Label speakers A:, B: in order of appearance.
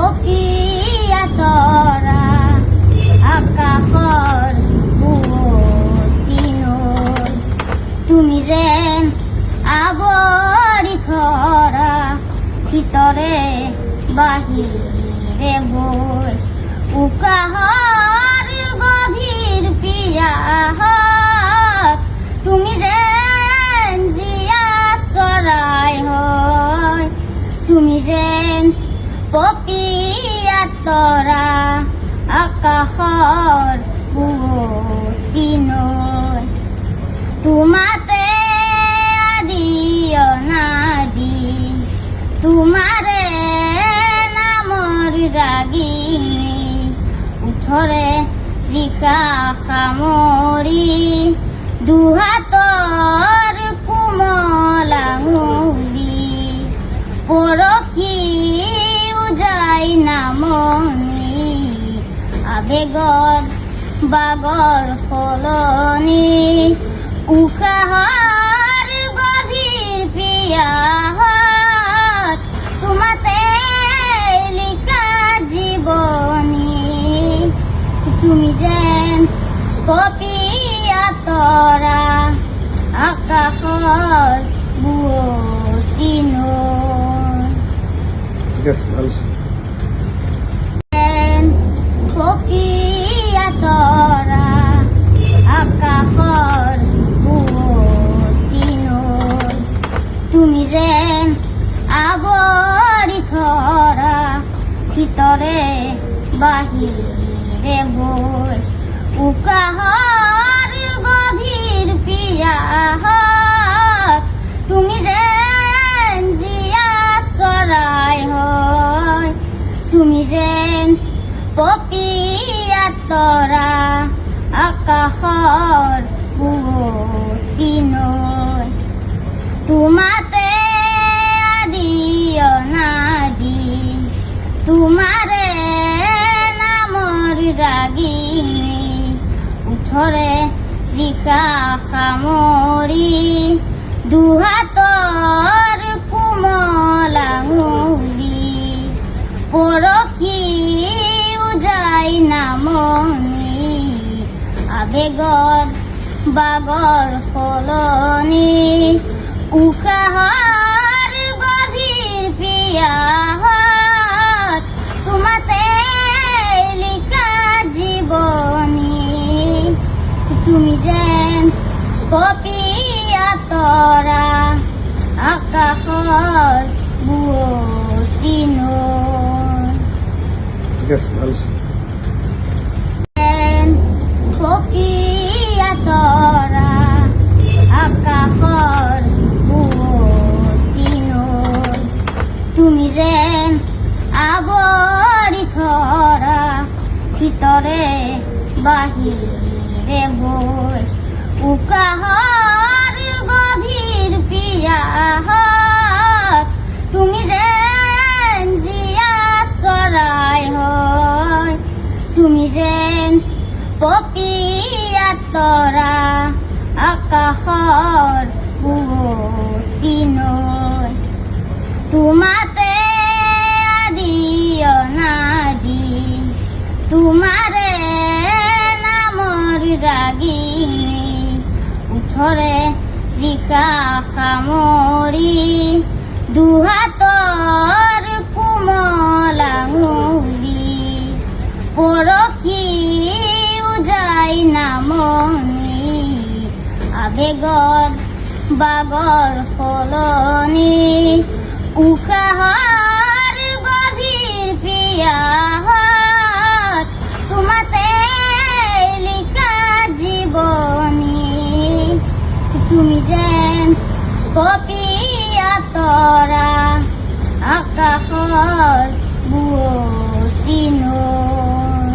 A: পপিয়া তৰা আকাশৰ বুৱতী নৈ তুমি যেন আৱৰি ধৰা ভিতৰে বাহিৰে বৈ উকাহৰ গভীৰ পিয়াহত তুমি যেন জীয়া চৰাই হয় তুমি যেন পপিয়া তৰা আকাশৰ বুৱতী নৈ তোমাতে আদি অনাদি তোমাৰে নামৰ ৰাগিনী উঠৰে ৰিখা সামৰি দুহাতৰ কোমল আঙুলি পৰশি উজাই নামনি আবেগত বাগৰ সলনি উশাহৰ গভীৰ পিয়াহত তোমাতে লিখা জীৱনী তুমি যেন পপিয়া তৰা আকাশৰ বুৱতী নৈ পপিয়া তৰা আকাশৰ বুৱতী নৈ তুমি যেন আৱৰি ধৰা ভিতৰে বাহিৰে বৈ উকাহৰ গভীৰ পিয়াহত তুমি যেন জীয়া চৰাই হয় তুমি যেন পপিয়া তৰা আকাশৰ বুৱতী নৈ তোমাতে আদি অনাদি তোমাৰে নামৰ ৰাগিনী উঠৰে ৰিখা সামৰি দুহাতৰ কোমল আঙুলি পৰশি উজাই নামনি আবেগত বাগৰ সলনি উশাহৰ গভীৰ পিয়াহত তোমাতে লিখা জীৱনী তুমি যেন পপিয়া তৰা আকাশৰ বুৱতী নৈ পপিয়া তৰা আকাশৰ বুৱতী নৈ তুমি যেন আৱৰি ধৰা ভিতৰে বাহিৰে বৈ উকাহৰ গভীৰ পিয়াহত তুমি যেন জীয়া চৰাই হয় তুমি যেন পপিয়া তৰা আকাশৰ বুৱতী নৈ তোমাতে আদি অনাদি তোমাৰে নামৰ ৰাগিনী উঠৰে ৰিখা সামৰি দুহাতৰ কোমল আঙুলি পৰশি উজাই নামনি আবেগত বাগৰ সলনি উশাহৰ গভীৰ পিয়াহত তোমাতে লিখা জীৱনী তুমি যেন পপিয়া তৰা আকাশৰ বুৱতী নৈ